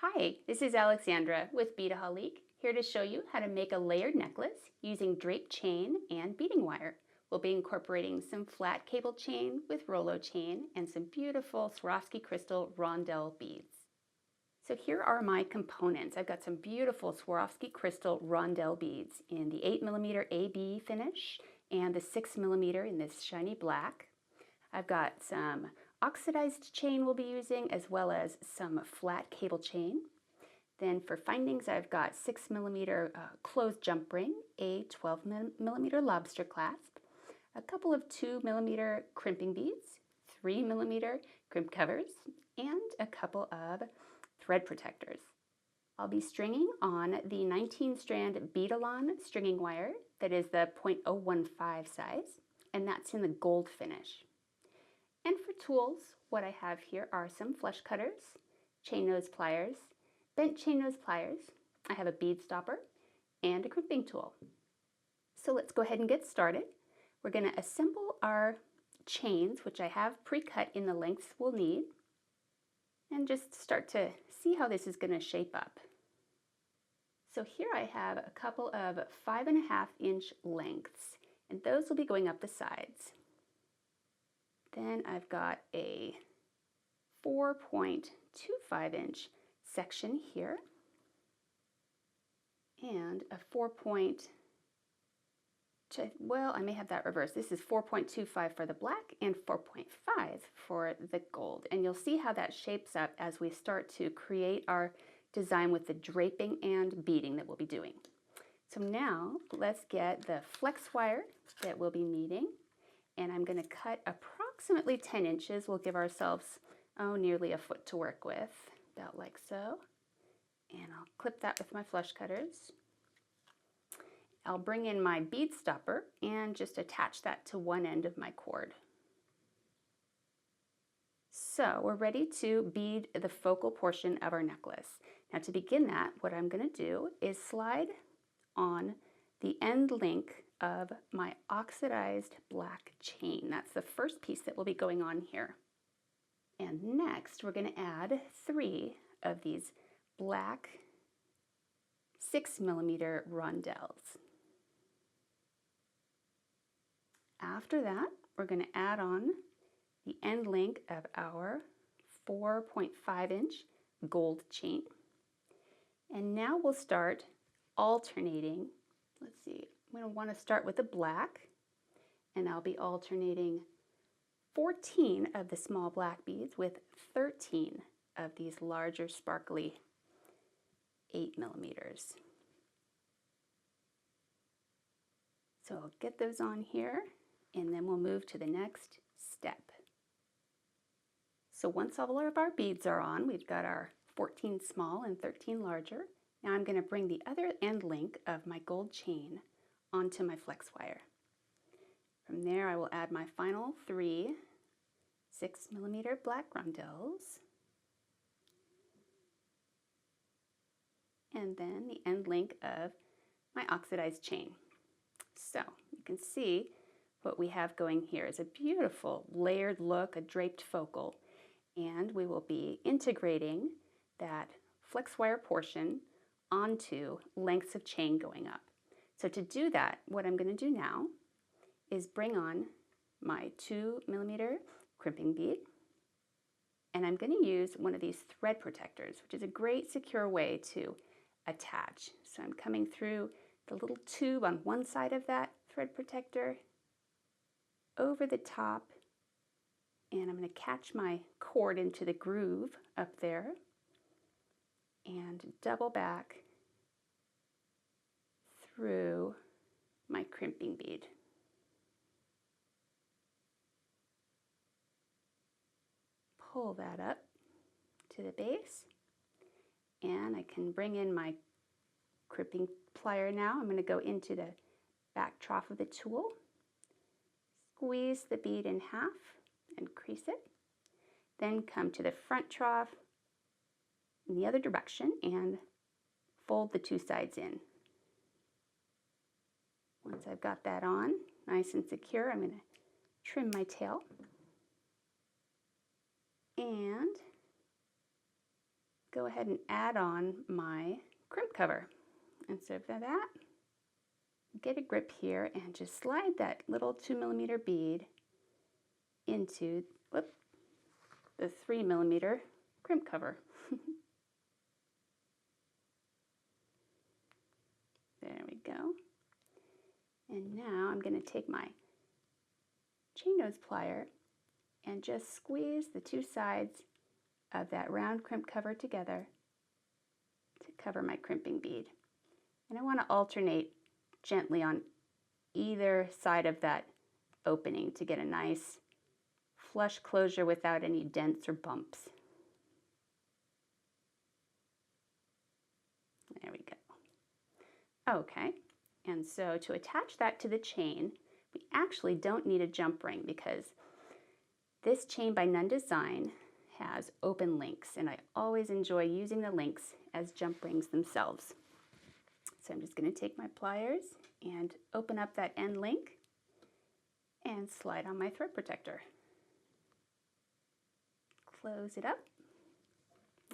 Hi, this is Alexandra with Beadaholique, here to show you how to make a layered necklace using draped chain and beading wire. We'll be incorporating some flat cable chain with Rolo chain and some beautiful Swarovski crystal Rondelle beads. So here are my components. I've got some beautiful Swarovski crystal Rondelle beads in the 8mm AB finish and the 6mm in this shiny black. I've got some oxidized chain we'll be using, as well as some flat cable chain. Then for findings, I've got 6mm closed jump ring, a 12mm lobster clasp, a couple of 2mm crimping beads, 3mm crimp covers, and a couple of thread protectors. I'll be stringing on the 19 strand Beadalon stringing wire that is the 0.015 size, and that's in the gold finish. And for tools, what I have here are some flush cutters, chain nose pliers, bent chain nose pliers. I have a bead stopper and a crimping tool. So let's go ahead and get started. We're going to assemble our chains, which I have pre-cut in the lengths we'll need, and just start to see how this is going to shape up. So here I have a couple of 5.5-inch lengths, and those will be going up the sides. Then I've got a 4.25-inch section here and a I may have that reversed. This is 4.25 for the black and 4.5 for the gold. And you'll see how that shapes up as we start to create our design with the draping and beading that we'll be doing. So now let's get the flex wire that we'll be needing. And I'm going to cut approximately 10 inches. We'll give ourselves, nearly a foot to work with, about like so. And I'll clip that with my flush cutters. I'll bring in my bead stopper and just attach that to one end of my cord. So we're ready to bead the focal portion of our necklace. Now to begin that, what I'm going to do is slide on the end link of my oxidized black chain. That's the first piece that will be going on here. And next we're going to add 3 of these black 6mm rondelles. After that, we're going to add on the end link of our 4.5-inch gold chain. And now we'll start alternating. Let's see, I'm going to want to start with the black, and I'll be alternating 14 of the small black beads with 13 of these larger sparkly 8mm. So I'll get those on here, and then we'll move to the next step. So once all of our beads are on, we've got our 14 small and 13 larger. Now I'm going to bring the other end link of my gold chain onto my flex wire. From there I will add my final 3 6mm black rondelles, and then the end link of my oxidized chain. So you can see what we have going here is a beautiful layered look, a draped focal, and we will be integrating that flex wire portion onto lengths of chain going up. So to do that, what I'm going to do now is bring on my 2mm crimping bead, and I'm going to use one of these thread protectors, which is a great secure way to attach. So I'm coming through the little tube on one side of that thread protector, over the top, and I'm going to catch my cord into the groove up there and double back through my crimping bead. Pull that up to the base, and I can bring in my crimping plier now. I'm going to go into the back trough of the tool, squeeze the bead in half and crease it, then come to the front trough in the other direction and fold the 2 sides in. Once I've got that on nice and secure, I'm going to trim my tail and go ahead and add on my crimp cover. And so for that, get a grip here and just slide that little 2mm bead into the 3mm crimp cover. There we go. And now I'm going to take my chain nose plier and just squeeze the two sides of that round crimp cover together to cover my crimping bead. And I want to alternate gently on either side of that opening to get a nice flush closure without any dents or bumps. There we go. Okay, and so to attach that to the chain, we actually don't need a jump ring because this chain by Nunn Design has open links, and I always enjoy using the links as jump rings themselves. So I'm just going to take my pliers and open up that end link and slide on my thread protector. Close it up,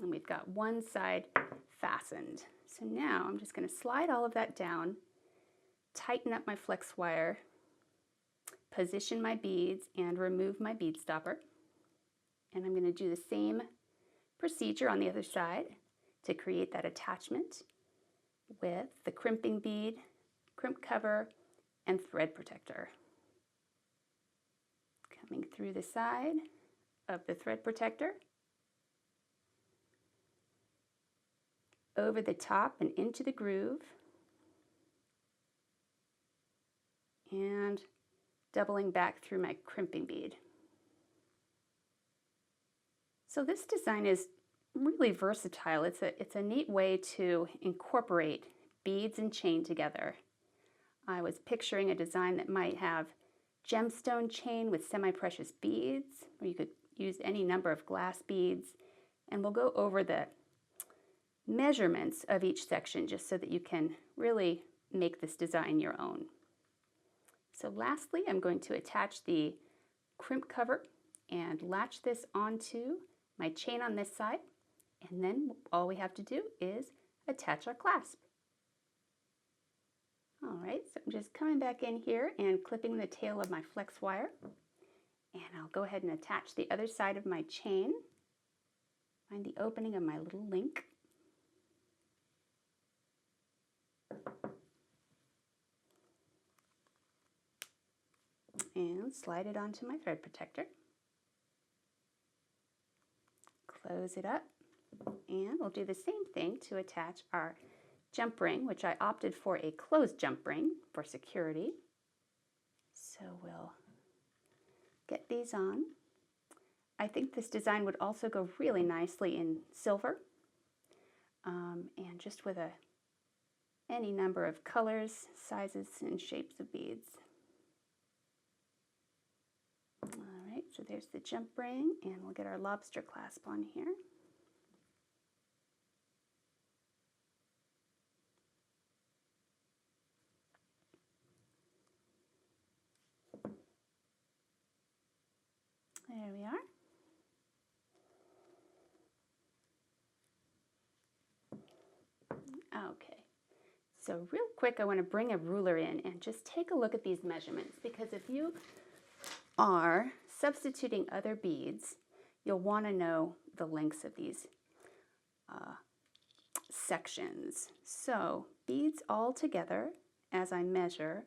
and we've got one side fastened. So now I'm just going to slide all of that down, tighten up my flex wire, position my beads, and remove my bead stopper. And I'm going to do the same procedure on the other side to create that attachment with the crimping bead, crimp cover, and thread protector. Coming through the side of the thread protector, over the top and into the groove, and doubling back through my crimping bead. So this design is really versatile. It's a neat way to incorporate beads and chain together. I was picturing a design that might have gemstone chain with semi-precious beads, or you could use any number of glass beads, and we'll go over the measurements of each section just so that you can really make this design your own. So lastly, I'm going to attach the crimp cover and latch this onto my chain on this side, and then all we have to do is attach our clasp. All right, so I'm just coming back in here and clipping the tail of my flex wire, and I'll go ahead and attach the other side of my chain. Find the opening of my little link. And slide it onto my thread protector. Close it up, and we'll do the same thing to attach our jump ring, which I opted for a closed jump ring for security. So we'll get these on. I think this design would also go really nicely in silver, and just with any number of colors, sizes, and shapes of beads. All right, so there's the jump ring, and we'll get our lobster clasp on here. There we are. Okay, so real quick I want to bring a ruler in and just take a look at these measurements, because if you are substituting other beads, you'll want to know the lengths of these sections. So beads all together, as I measure,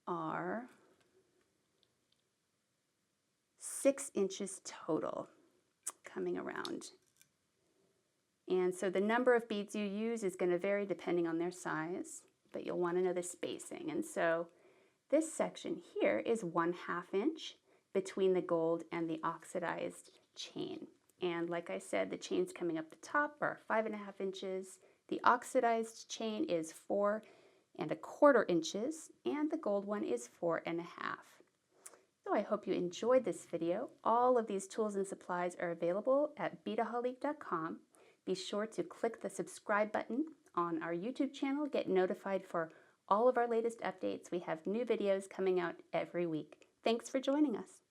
are 6 inches total coming around. And so the number of beads you use is going to vary depending on their size, but you'll want to know the spacing. And so this section here is 1/2 inch between the gold and the oxidized chain. And like I said, the chains coming up the top are 5.5 inches. The oxidized chain is 4¼ inches, and the gold one is 4.5. So I hope you enjoyed this video. All of these tools and supplies are available at Beadaholique.com. Be sure to click the subscribe button on our YouTube channel, get notified for all of our latest updates. We have new videos coming out every week. Thanks for joining us.